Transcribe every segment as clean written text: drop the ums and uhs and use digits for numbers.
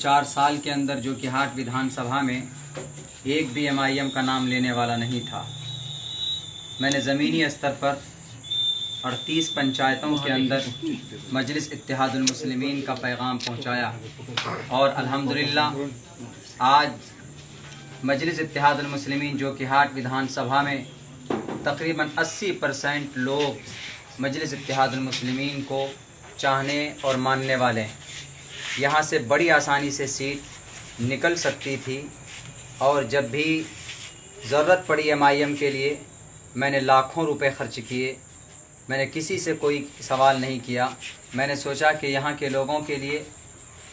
4 साल के अंदर जो कि हाट विधानसभा में एक भी MIM का नाम लेने वाला नहीं था। मैंने ज़मीनी स्तर पर 38 पंचायतों के अंदर मजलिस इत्तेहादुल मुस्लिमीन का पैगाम पहुंचाया और अल्हम्दुलिल्लाह आज मजलिस इत्तेहादुल मुस्लिमीन जो कि हाट विधानसभा में तकरीबन 80% लोग मजलिस इत्तेहादुल मुस्लिमीन को चाहने और मानने वाले हैं। यहाँ से बड़ी आसानी से सीट निकल सकती थी और जब भी ज़रूरत पड़ी MIM के लिए मैंने लाखों रुपए खर्च किए। मैंने किसी से कोई सवाल नहीं किया। मैंने सोचा कि यहाँ के लोगों के लिए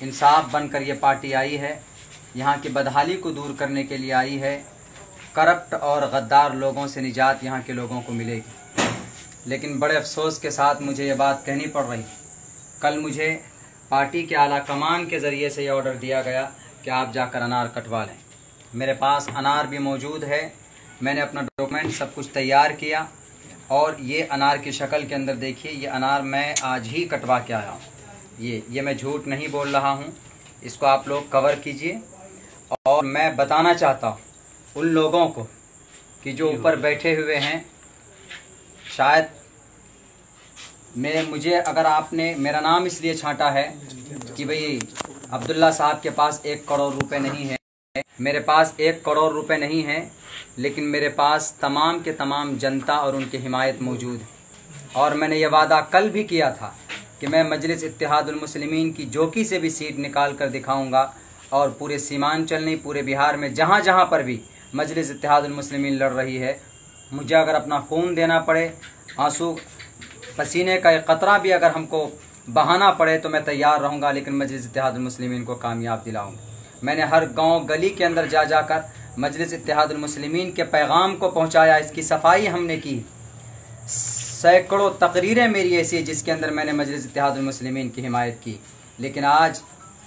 इंसाफ बनकर ये पार्टी आई है, यहाँ की बदहाली को दूर करने के लिए आई है। करप्ट और गद्दार लोगों से निजात यहाँ के लोगों को मिलेगी। लेकिन बड़े अफसोस के साथ मुझे ये बात कहनी पड़ रही। कल मुझे पार्टी के आला कमान के ज़रिए से ये ऑर्डर दिया गया कि आप जाकर अनार कटवा लें। मेरे पास अनार भी मौजूद है। मैंने अपना डॉक्यूमेंट सब कुछ तैयार किया और ये अनार की शक्ल के अंदर देखिए, ये अनार मैं आज ही कटवा के आया हूँ। ये मैं झूठ नहीं बोल रहा हूँ। इसको आप लोग कवर कीजिए। और मैं बताना चाहता हूँ उन लोगों को कि जो ऊपर बैठे हुए हैं, शायद मुझे अगर आपने मेरा नाम इसलिए छांटा है कि भाई अब्दुल्ला साहब के पास 1 करोड़ रुपए नहीं है। मेरे पास 1 करोड़ रुपए नहीं है, लेकिन मेरे पास तमाम के तमाम जनता और उनकी हिमायत मौजूद है। और मैंने ये वादा कल भी किया था कि मैं मजलिस इत्तेहादुल मुस्लिमीन की जोकी से भी सीट निकाल कर दिखाऊंगा और पूरे सीमांचल नहीं, पूरे बिहार में जहाँ जहाँ पर भी मजलिस इत्तेहादुल मुस्लिमीन लड़ रही है, मुझे अगर अपना खून देना पड़े, आंसू पसीने का एक कतरा भी अगर हमको बहाना पड़े तो मैं तैयार रहूँगा, लेकिन मजलिस इत्तेहादुल मुस्लिमीन को कामयाब दिलाऊंगा। मैंने हर गांव गली के अंदर जा जाकर मजलिस इत्तेहादुल मुस्लिमीन के पैगाम को पहुंचाया। इसकी सफाई हमने की। सैकड़ों तकरीरें मेरी ऐसी है जिसके अंदर मैंने मजलिस इत्तेहादुल मुस्लिमीन की हिमायत की। लेकिन आज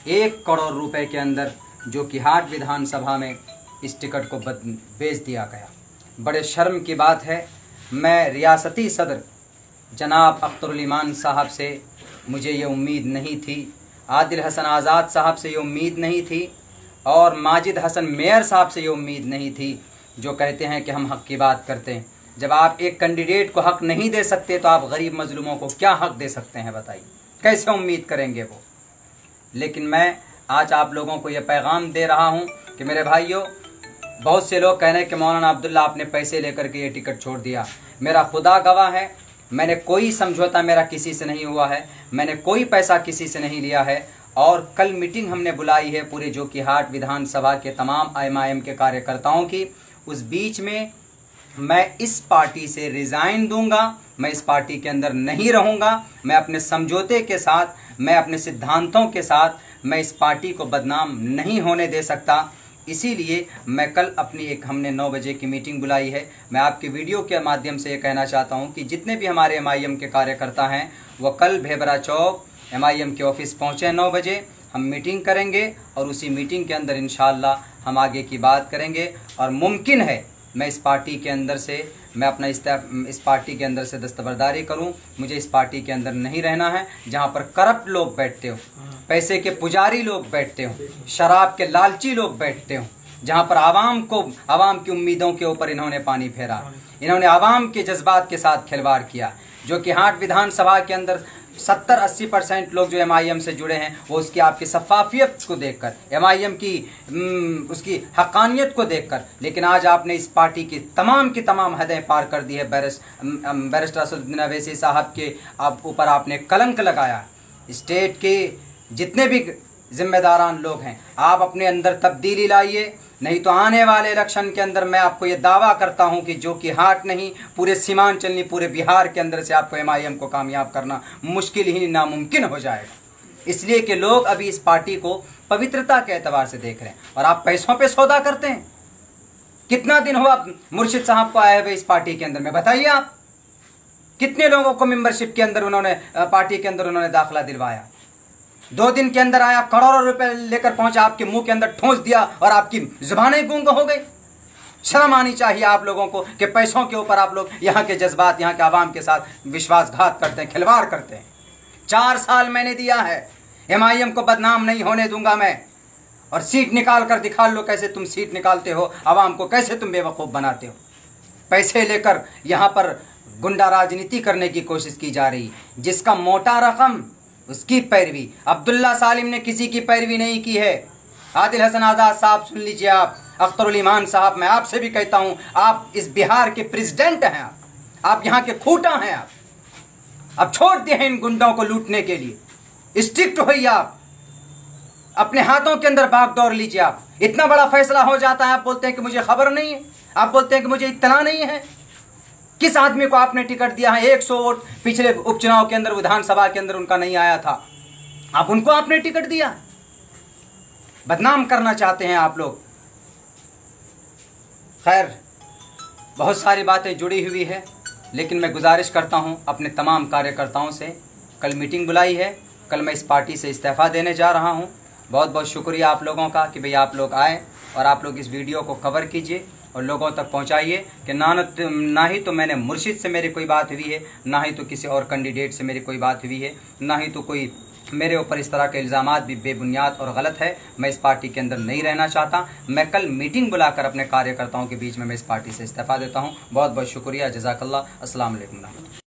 1 करोड़ रुपए के अंदर जो कि हाट विधानसभा में इस टिकट को बेच दिया गया, बड़े शर्म की बात है। मैं रियासती सदर जनाब अख्तरुल ईमान साहब से मुझे ये उम्मीद नहीं थी, आदिल हसन आज़ाद साहब से ये उम्मीद नहीं थी और माजिद हसन मेयर साहब से ये उम्मीद नहीं थी, जो कहते हैं कि हम हक़ की बात करते हैं। जब आप एक कैंडिडेट को हक़ नहीं दे सकते तो आप गरीब मजलूमों को क्या हक़ दे सकते हैं बताइए, कैसे उम्मीद करेंगे वो। लेकिन मैं आज आप लोगों को ये पैगाम दे रहा हूँ कि मेरे भाइयों, बहुत से लोग कह रहे हैं कि मौलाना अब्दुल्ला आपने पैसे लेकर के ये टिकट छोड़ दिया। मेरा खुदा गवाह है, मैंने कोई समझौता मेरा किसी से नहीं हुआ है, मैंने कोई पैसा किसी से नहीं लिया है। और कल मीटिंग हमने बुलाई है पूरे जो कि हाट विधानसभा के तमाम MIM के कार्यकर्ताओं की। उस बीच में मैं इस पार्टी से रिज़ाइन दूंगा, मैं इस पार्टी के अंदर नहीं रहूंगा। मैं अपने समझौते के साथ, मैं अपने सिद्धांतों के साथ मैं इस पार्टी को बदनाम नहीं होने दे सकता। इसीलिए मैं कल हमने 9 बजे की मीटिंग बुलाई है। मैं आपकी वीडियो के माध्यम से ये कहना चाहता हूँ कि जितने भी हमारे MIM के कार्यकर्ता हैं वो कल भेबरा चौक MIM के ऑफिस पहुँचे 9 बजे। हम मीटिंग करेंगे और उसी मीटिंग के अंदर इंशाअल्लाह हम आगे की बात करेंगे। और मुमकिन है मैं इस पार्टी के अंदर से इस पार्टी के अंदर से दस्तबरदारी करूं। मुझे इस पार्टी के अंदर नहीं रहना है जहां पर करप्ट लोग बैठते हो, पैसे के पुजारी लोग बैठते हो, शराब के लालची लोग बैठते हो, जहां पर आवाम की उम्मीदों के ऊपर इन्होंने पानी फेरा, इन्होंने आवाम के जज्बात के साथ खिलवाड़ किया। जो कि हाट विधानसभा के अंदर 70-80% लोग जो MIM से जुड़े हैं वो उसकी आपकी शफाफियत को देखकर, MIM की उसकी हक़ानियत को देखकर। लेकिन आज आपने इस पार्टी की तमाम हदें पार कर दी है। बैरिस्टर असदुद्दीन अवैसी साहब के ऊपर आपने कलंक लगाया। स्टेट के जितने भी जिम्मेदारान लोग हैं, आप अपने अंदर तब्दीली लाइए, नहीं तो आने वाले इलेक्शन के अंदर मैं आपको ये दावा करता हूं कि जो कि हाट नहीं, पूरे सीमांचल नहीं, पूरे बिहार के अंदर से आपको MIM को कामयाब करना मुश्किल ही नामुमकिन हो जाएगा। इसलिए कि लोग अभी इस पार्टी को पवित्रता के एतबार से देख रहे हैं और आप पैसों पे सौदा करते हैं। कितना दिन हुआ मुर्शिद साहब को आए हुए इस पार्टी के अंदर में, बताइए आप कितने लोगों को मेंबरशिप के अंदर पार्टी के अंदर उन्होंने दाखिला दिलवाया। 2 दिन के अंदर आया, करोड़ों रुपए लेकर पहुंचा, आपके मुंह के अंदर ठोंस दिया और आपकी जुबानें गूंग हो गई। शर्म आनी चाहिए आप लोगों को कि पैसों के ऊपर आप लोग यहाँ के जज्बात, यहाँ के आवाम के साथ विश्वासघात करते हैं, खिलवाड़ करते हैं। 4 साल मैंने दिया है, MIM को बदनाम नहीं होने दूंगा मैं। और सीट निकाल कर दिखा लो कैसे तुम सीट निकालते हो, आवाम को कैसे तुम बेवकूफ़ बनाते हो। पैसे लेकर यहाँ पर गुंडा राजनीति करने की कोशिश की जा रही, जिसका मोटा रकम उसकी पैरवी। अब्दुल्ला सालिम ने किसी की पैरवी नहीं की है। आदिल हसन आज़ाद साहब सुन लीजिए, आप अख्तरुल ईमान साहब, मैं आपसे भी कहता हूँ, आप इस बिहार के प्रेसिडेंट हैं, आप यहाँ के खूंटा हैं। आप अब छोड़ दिए हैं इन गुंडों को लूटने के लिए। स्ट्रिक्ट होइए, आप अपने हाथों के अंदर बागडोर लीजिए। आप इतना बड़ा फैसला हो जाता है, आप बोलते हैं कि मुझे खबर नहीं है, आप बोलते हैं कि मुझे इत्तला नहीं है। किस आदमी को आपने टिकट दिया है? 100 वोट पिछले उपचुनाव के अंदर विधानसभा के अंदर उनका नहीं आया था, आप उनको आपने टिकट दिया। बदनाम करना चाहते हैं आप लोग। खैर, बहुत सारी बातें जुड़ी हुई है, लेकिन मैं गुजारिश करता हूं अपने तमाम कार्यकर्ताओं से, कल मीटिंग बुलाई है, कल मैं इस पार्टी से इस्तीफ़ा देने जा रहा हूं। बहुत बहुत शुक्रिया आप लोगों का कि भाई आप लोग आए और आप लोग इस वीडियो को कवर कीजिए और लोगों तक पहुंचाइए कि ना ही तो मैंने मुर्शिद से मेरी कोई बात हुई है, ना ही तो किसी और कैंडिडेट से मेरी कोई बात हुई है, ना ही तो कोई मेरे ऊपर इस तरह के इल्ज़ामात भी बेबुनियाद और गलत है। मैं इस पार्टी के अंदर नहीं रहना चाहता। मैं कल मीटिंग बुलाकर अपने कार्यकर्ताओं के बीच में मैं इस पार्टी से इस्तीफ़ा देता हूँ। बहुत बहुत शुक्रिया, जज़ाकल्लाह, अस्सलाम वालेकुम।